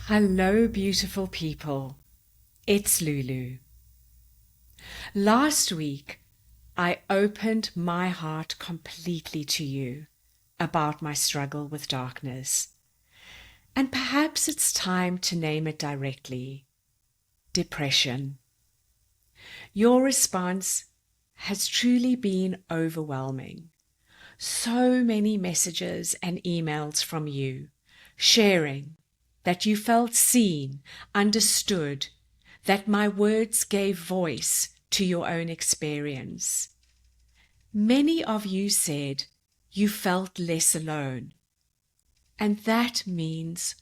Hello, beautiful people. It's Lulu. Last week, I opened my heart completely to you about my struggle with darkness. And perhaps it's time to name it directly: depression. Your response has truly been overwhelming. So many messages and emails from you sharing that you felt seen, understood, that my words gave voice to your own experience. Many of you said you felt less alone, and that means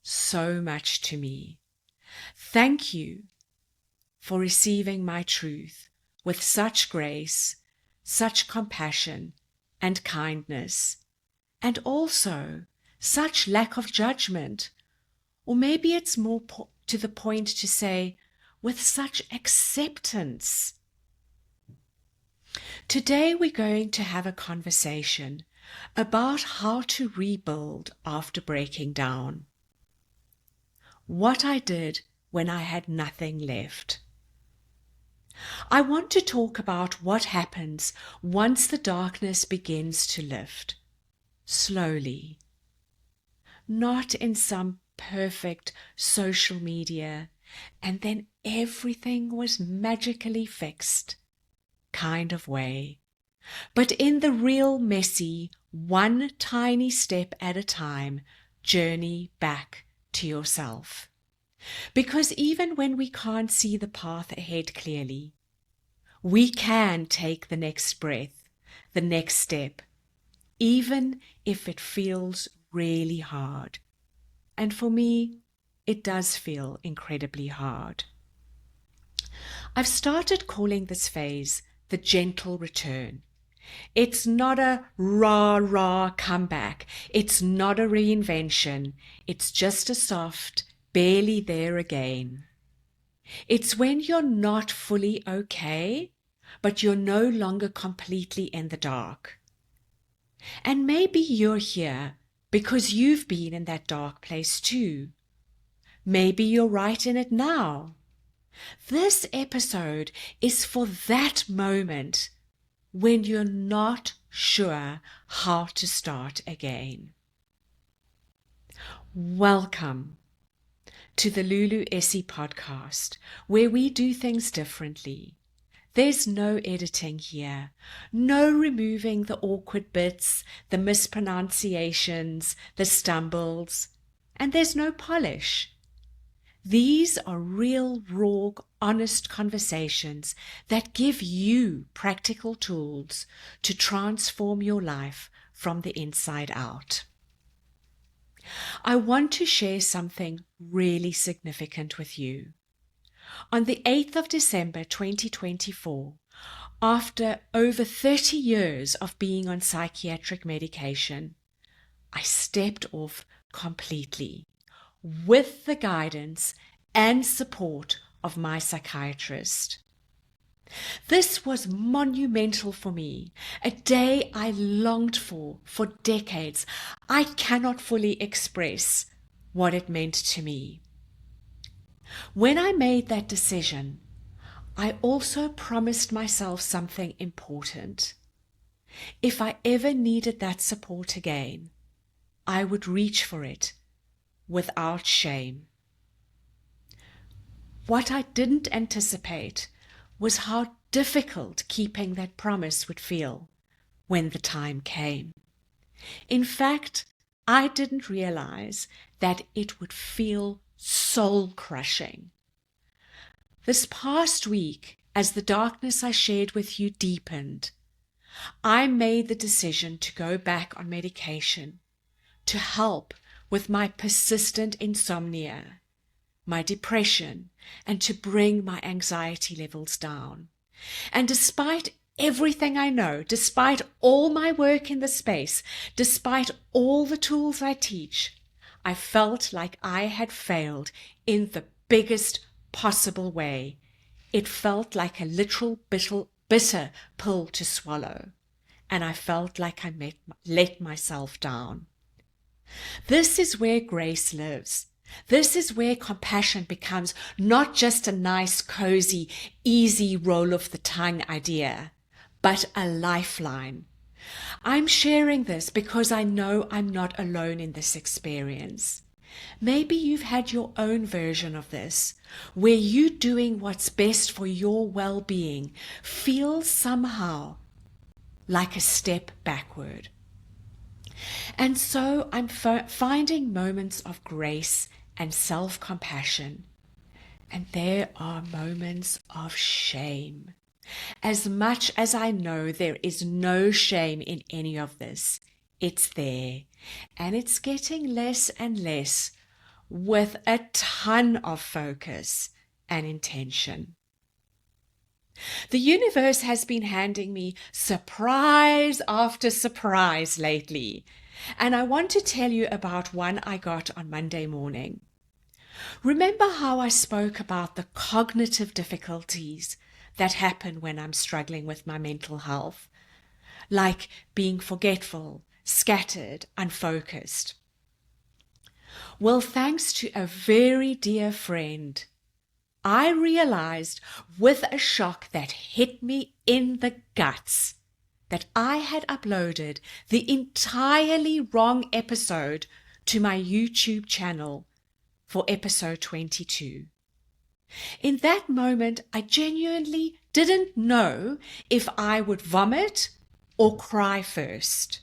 so much to me. Thank you for receiving my truth with such grace, such compassion and kindness, and also such lack of judgment. Or maybe it's more to the point to say, with such acceptance. Today we're going to have a conversation about how to rebuild after breaking down. What I did when I had nothing left. I want to talk about what happens once the darkness begins to lift, slowly, not in some perfect social media and then everything was magically fixed kind of way, but in the real messy, one tiny step at a time journey back to yourself. Because even when we can't see the path ahead clearly, we can take the next breath, the next step, even if it feels really hard. And for me, it does feel incredibly hard. I've started calling this phase the gentle return. It's not a rah-rah comeback. It's not a reinvention. It's just a soft, barely there again. It's when you're not fully okay, but you're no longer completely in the dark. And maybe you're here because you've been in that dark place too. Maybe you're right in it now. This episode is for that moment when you're not sure how to start again. Welcome to the Lulu Essey podcast, where we do things differently. There's no editing here, no removing the awkward bits, the mispronunciations, the stumbles, and there's no polish. These are real, raw, honest conversations that give you practical tools to transform your life from the inside out. I want to share something really significant with you. On the 8th of December 2024, after over 30 years of being on psychiatric medication, I stepped off completely with the guidance and support of my psychiatrist. This was monumental for me, a day I longed for decades. I cannot fully express what it meant to me. When I made that decision, I also promised myself something important. If I ever needed that support again, I would reach for it without shame. What I didn't anticipate was how difficult keeping that promise would feel when the time came. In fact, I didn't realize that it would feel soul-crushing. This past week, as the darkness I shared with you deepened, I made the decision to go back on medication to help with my persistent insomnia, my depression, and to bring my anxiety levels down. And despite everything I know, despite all my work in the space, despite all the tools I teach, I felt like I had failed in the biggest possible way. It felt like a literal bitter pill to swallow, and I felt like I let myself down. This is where grace lives. This is where compassion becomes not just a nice, cozy, easy roll off the tongue idea, but a lifeline. I'm sharing this because I know I'm not alone in this experience. Maybe you've had your own version of this, where you doing what's best for your well-being feels somehow like a step backward. And so I'm finding moments of grace and self-compassion. And there are moments of shame. As much as I know there is no shame in any of this, it's there. And it's getting less and less with a ton of focus and intention. The universe has been handing me surprise after surprise lately, and I want to tell you about one I got on Monday morning. Remember how I spoke about the cognitive difficulties that happen when I'm struggling with my mental health, like being forgetful, scattered, unfocused? Well, thanks to a very dear friend, I realized with a shock that hit me in the guts that I had uploaded the entirely wrong episode to my YouTube channel for episode 22. In that moment, I genuinely didn't know if I would vomit or cry first.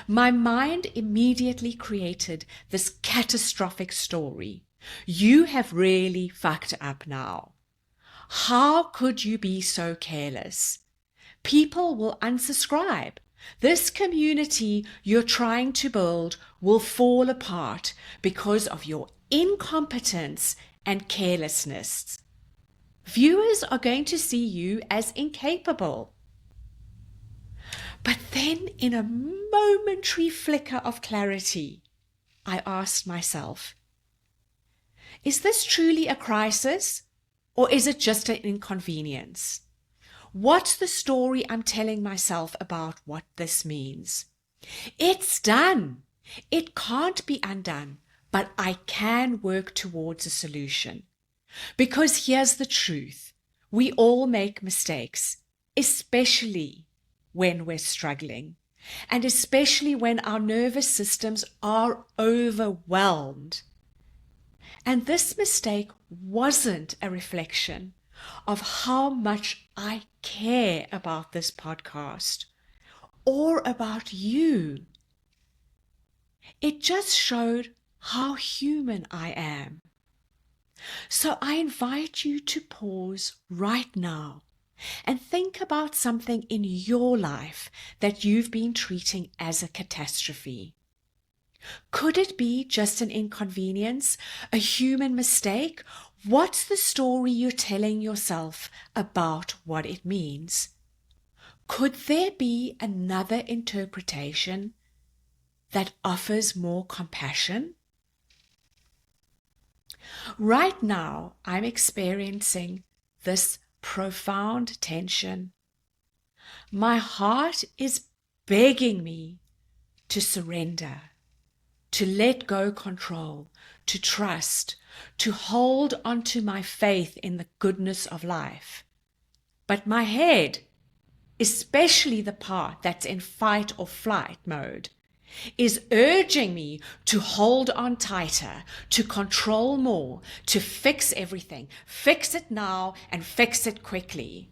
My mind immediately created this catastrophic story. You have really fucked up now. How could you be so careless? People will unsubscribe. This community you're trying to build will fall apart because of your incompetence and carelessness. Viewers are going to see you as incapable. But then, in a momentary flicker of clarity, I asked myself, is this truly a crisis, or is it just an inconvenience? What's the story I'm telling myself about what this means? It's done. It can't be undone, but I can work towards a solution. Because here's the truth. We all make mistakes, especially when we're struggling, and especially when our nervous systems are overwhelmed. And this mistake wasn't a reflection of how much I care about this podcast or about you. It just showed how human I am. So I invite you to pause right now and think about something in your life that you've been treating as a catastrophe. Could it be just an inconvenience, a human mistake? What's the story you're telling yourself about what it means? Could there be another interpretation that offers more compassion? Right now, I'm experiencing this profound tension. My heart is begging me to surrender, to let go control, to trust, to hold on to my faith in the goodness of life. But my head, especially the part that's in fight or flight mode, is urging me to hold on tighter, to control more, to fix everything, fix it now and fix it quickly.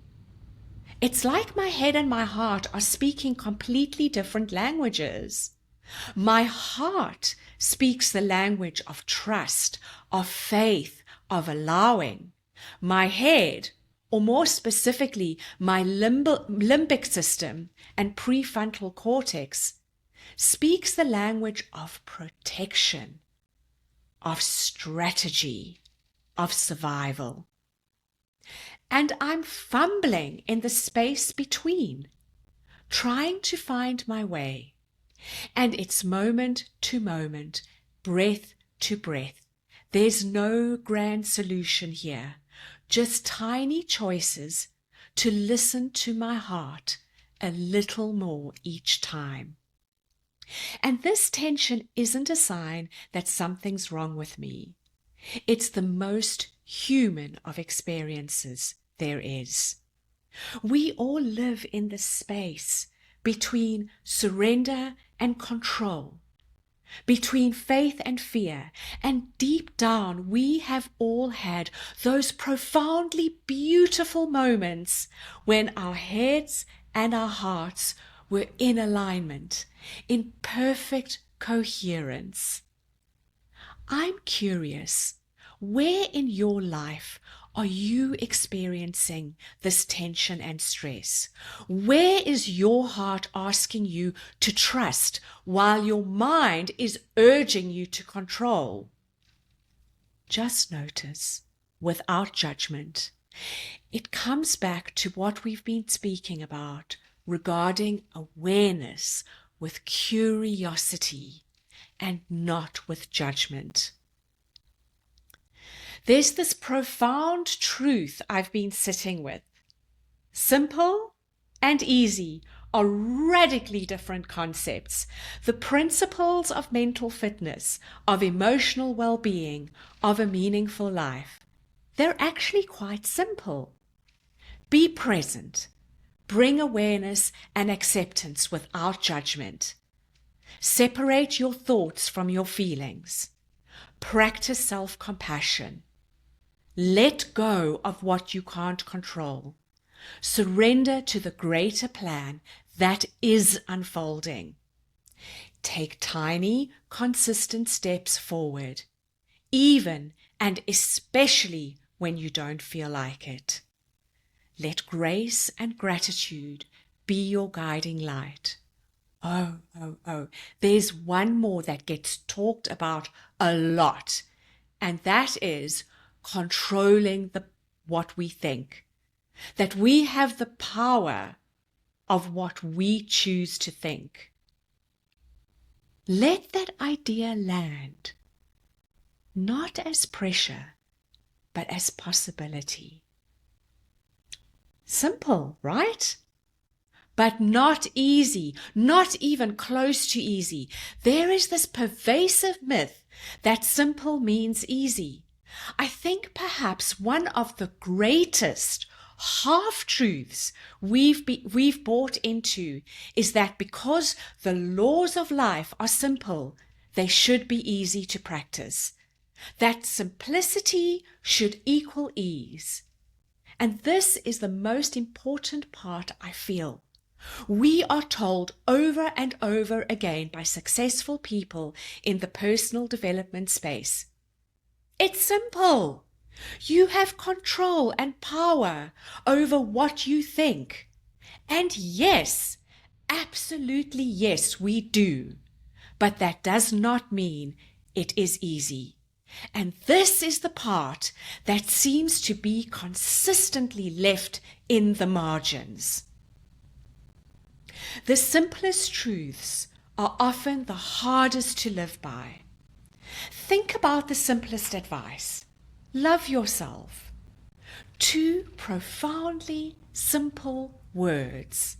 It's like my head and my heart are speaking completely different languages. My heart speaks the language of trust, of faith, of allowing. My head, or more specifically, my limbic system and prefrontal cortex, speaks the language of protection, of strategy, of survival. And I'm fumbling in the space between, trying to find my way. And it's moment to moment, breath to breath. There's no grand solution here, just tiny choices to listen to my heart a little more each time. And this tension isn't a sign that something's wrong with me. It's the most human of experiences there is. We all live in this space between surrender and control, between faith and fear, and deep down we have all had those profoundly beautiful moments when our heads and our hearts were in alignment, in perfect coherence. I'm curious, where in your life are you experiencing this tension and stress? Where is your heart asking you to trust while your mind is urging you to control? Just notice, without judgment. It comes back to what we've been speaking about regarding awareness with curiosity and not with judgment. There's this profound truth I've been sitting with. Simple and easy are radically different concepts. The principles of mental fitness, of emotional well-being, of a meaningful life, they're actually quite simple. Be present. Bring awareness and acceptance without judgment. Separate your thoughts from your feelings. Practice self-compassion. Let go of what you can't control. Surrender to the greater plan that is unfolding. Take tiny, consistent steps forward, even and especially when you don't feel like it. Let grace and gratitude be your guiding light. Oh, there's one more that gets talked about a lot, and that is controlling what we think. That we have the power of what we choose to think. Let that idea land, not as pressure, but as possibility. Simple, right? But not easy, not even close to easy. There is this pervasive myth that simple means easy. I think perhaps one of the greatest half-truths we've bought into is that because the laws of life are simple, they should be easy to practice. That simplicity should equal ease. And this is the most important part, I feel. We are told over and over again by successful people in the personal development space, it's simple. You have control and power over what you think. And yes, absolutely yes, we do. But that does not mean it is easy. And this is the part that seems to be consistently left in the margins. The simplest truths are often the hardest to live by. Think about the simplest advice. Love yourself. 2 profoundly simple words.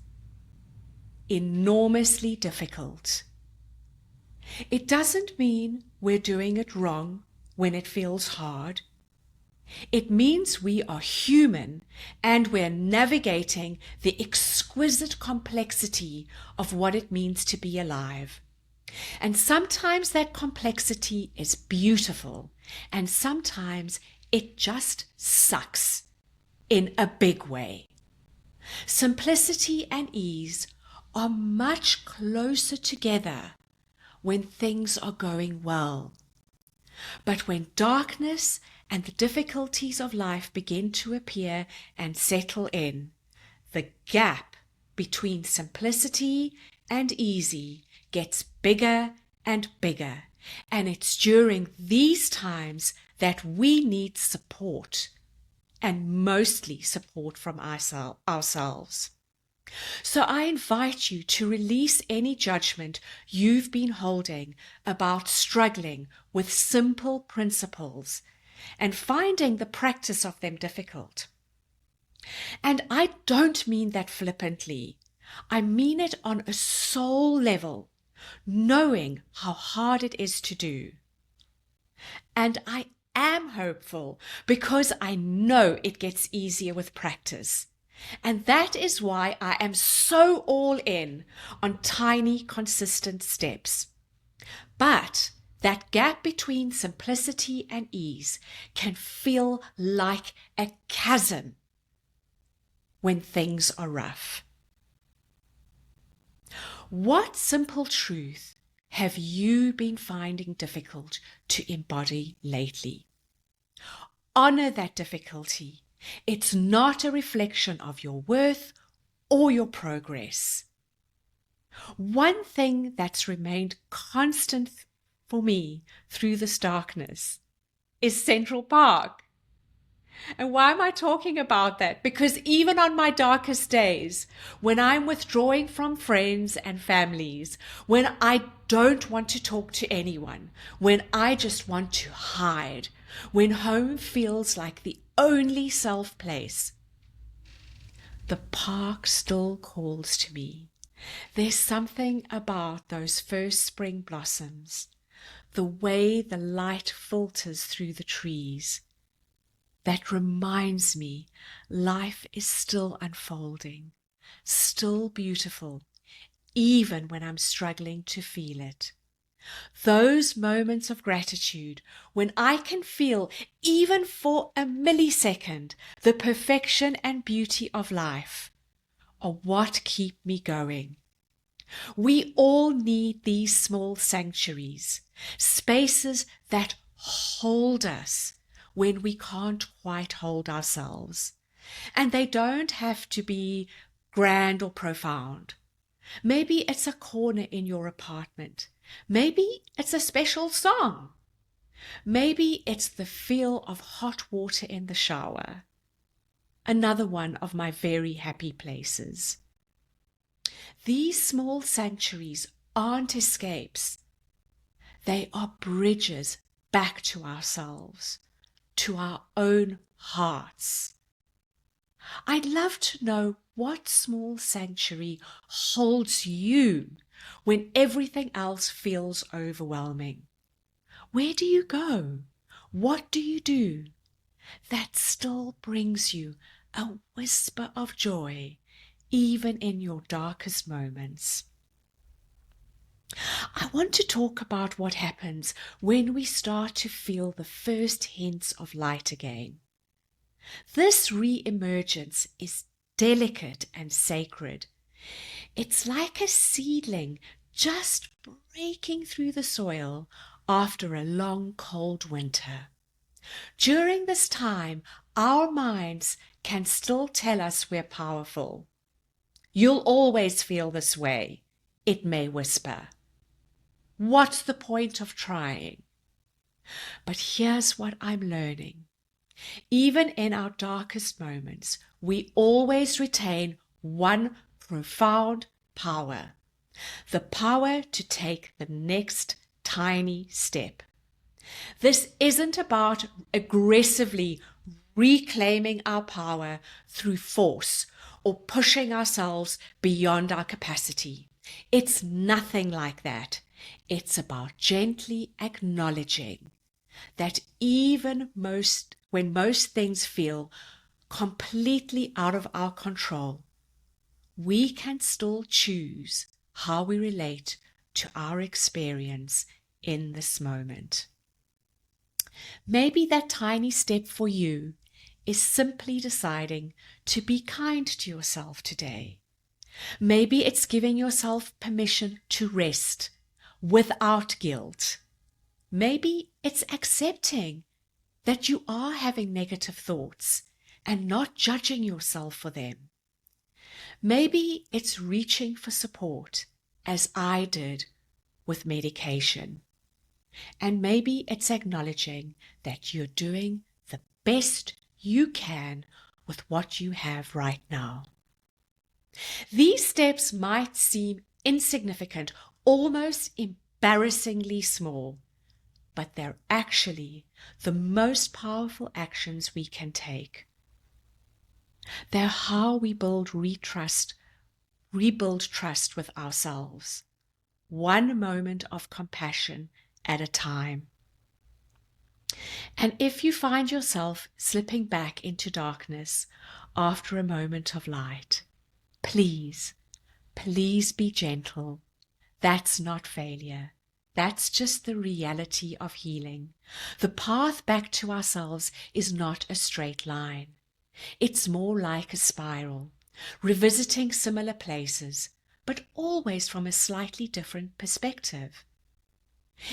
Enormously difficult. It doesn't mean we're doing it wrong when it feels hard. It means we are human and we're navigating the exquisite complexity of what it means to be alive. And sometimes that complexity is beautiful, and sometimes it just sucks in a big way. Simplicity and ease are much closer together when things are going well. But when darkness and the difficulties of life begin to appear and settle in, the gap between simplicity and easy gets bigger and bigger. And it's during these times that we need support, and mostly support from ourselves. So I invite you to release any judgment you've been holding about struggling with simple principles and finding the practice of them difficult. And I don't mean that flippantly. I mean it on a soul level, knowing how hard it is to do. And I am hopeful because I know it gets easier with practice. And that is why I am so all in on tiny, consistent steps. But that gap between simplicity and ease can feel like a chasm when things are rough. What simple truth have you been finding difficult to embody lately? Honor that difficulty. It's not a reflection of your worth or your progress. One thing that's remained constant for me through this darkness is Central Park. And why am I talking about that? Because even on my darkest days, when I'm withdrawing from friends and families, when I don't want to talk to anyone, when I just want to hide, when home feels like the only safe place, the park still calls to me. There's something about those first spring blossoms, the way the light filters through the trees, that reminds me life is still unfolding, still beautiful, even when I'm struggling to feel it. Those moments of gratitude when I can feel, even for a millisecond, the perfection and beauty of life are what keep me going. We all need these small sanctuaries, spaces that hold us when we can't quite hold ourselves. And they don't have to be grand or profound. Maybe it's a corner in your apartment. Maybe it's a special song. Maybe it's the feel of hot water in the shower. Another one of my very happy places. These small sanctuaries aren't escapes. They are bridges back to ourselves, to our own hearts. I'd love to know what small sanctuary holds you when everything else feels overwhelming. Where do you go? What do you do that still brings you a whisper of joy, even in your darkest moments? I want to talk about what happens when we start to feel the first hints of light again. This re-emergence is delicate and sacred. It's like a seedling just breaking through the soil after a long cold winter. During this time, our minds can still tell us we're powerful. You'll always feel this way, it may whisper. What's the point of trying? But here's what I'm learning. Even in our darkest moments, we always retain one profound power. The power to take the next tiny step. This isn't about aggressively reclaiming our power through force or pushing ourselves beyond our capacity. It's nothing like that. It's about gently acknowledging that even when most things feel completely out of our control, we can still choose how we relate to our experience in this moment. Maybe that tiny step for you is simply deciding to be kind to yourself today. Maybe it's giving yourself permission to rest without guilt. Maybe it's accepting that you are having negative thoughts and not judging yourself for them. Maybe it's reaching for support, as I did with medication. And maybe it's acknowledging that you're doing the best you can with what you have right now. These steps might seem insignificant, almost embarrassingly small, but they're actually the most powerful actions we can take. They're how we rebuild trust with ourselves, one moment of compassion at a time. And if you find yourself slipping back into darkness after a moment of light, please, please be gentle. That's not failure. That's just the reality of healing. The path back to ourselves is not a straight line. It's more like a spiral, revisiting similar places, but always from a slightly different perspective.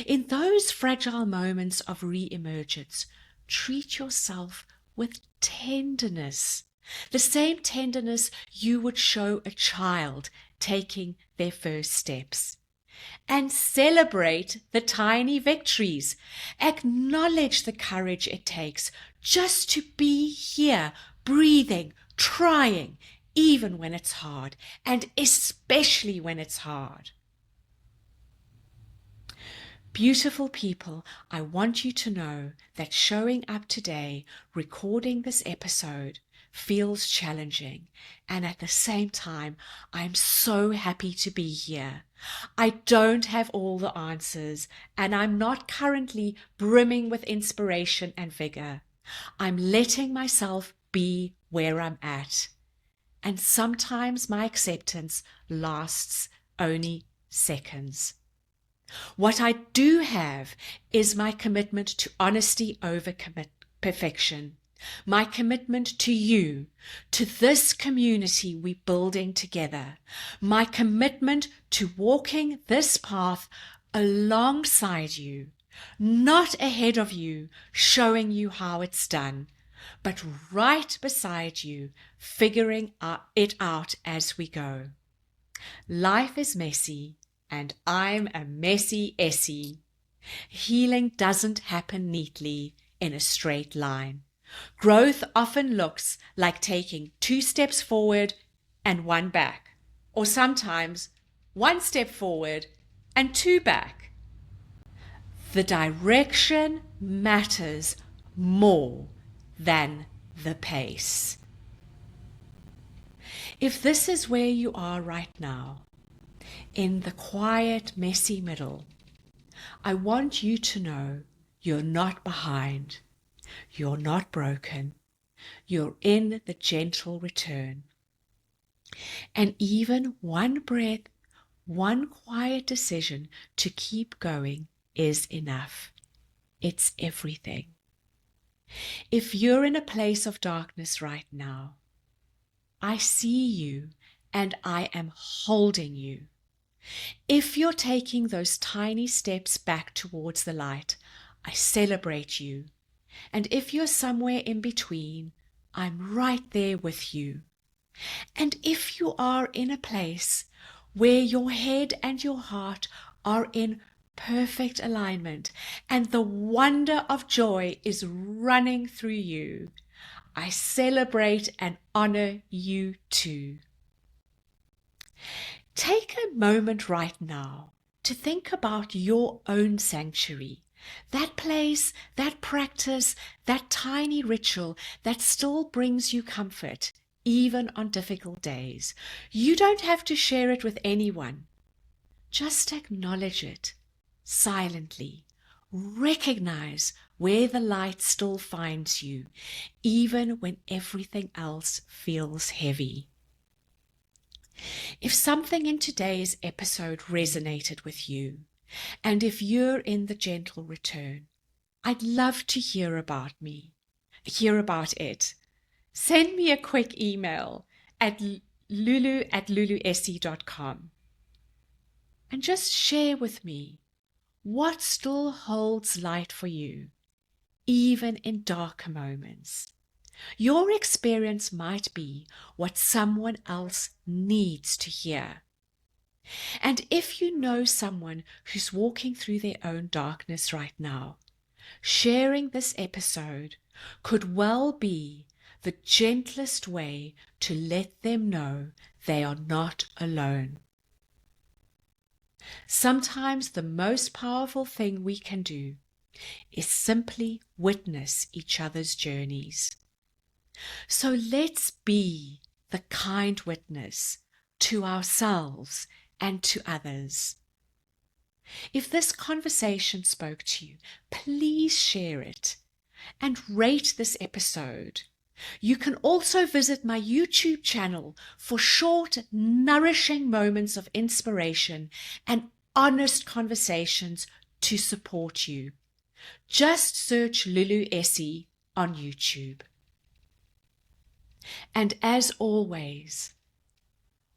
In those fragile moments of re-emergence, treat yourself with tenderness, the same tenderness you would show a child taking their first steps. And celebrate the tiny victories. Acknowledge the courage it takes just to be here, breathing, trying, even when it's hard, and especially when it's hard. Beautiful people, I want you to know that showing up today, recording this episode, feels challenging, and at the same time, I'm so happy to be here. I don't have all the answers, and I'm not currently brimming with inspiration and vigor. I'm letting myself be where I'm at, and sometimes my acceptance lasts only seconds. What I do have is my commitment to honesty over perfection. My commitment to you, to this community we're building together, my commitment to walking this path alongside you, not ahead of you, showing you how it's done, but right beside you, figuring it out as we go. Life is messy, and I'm a messy Essey. Healing doesn't happen neatly in a straight line. Growth often looks like taking 2 steps forward and 1 back, or sometimes 1 step forward and 2 back. The direction matters more than the pace. If this is where you are right now, in the quiet, messy middle, I want you to know you're not behind. You're not broken. You're in the gentle return. And even one breath, one quiet decision to keep going is enough. It's everything. If you're in a place of darkness right now, I see you and I am holding you. If you're taking those tiny steps back towards the light, I celebrate you. And if you're somewhere in between, I'm right there with you. And if you are in a place where your head and your heart are in perfect alignment and the wonder of joy is running through you, I celebrate and honor you too. Take a moment right now to think about your own sanctuary, that place, that practice, that tiny ritual that still brings you comfort, even on difficult days. You don't have to share it with anyone. Just acknowledge it silently. Recognize where the light still finds you, even when everything else feels heavy. If something in today's episode resonated with you, and if you're in the gentle return, I'd love to hear about it. Send me a quick email at lulu@luluessey.com and just share with me what still holds light for you, even in darker moments. Your experience might be what someone else needs to hear. And if you know someone who's walking through their own darkness right now, sharing this episode could well be the gentlest way to let them know they are not alone. Sometimes the most powerful thing we can do is simply witness each other's journeys. So let's be the kind witness to ourselves and to others. If this conversation spoke to you, please share it. and rate this episode. You can also visit my YouTube channel for short, nourishing moments of inspiration and honest conversations to support you. Just search Lulu Essey on YouTube. And as always,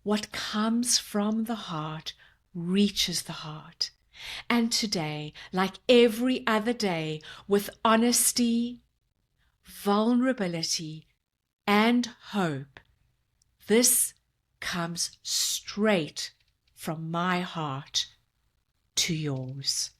what comes from the heart reaches the heart. And today, like every other day, with honesty, vulnerability, and hope, this comes straight from my heart to yours.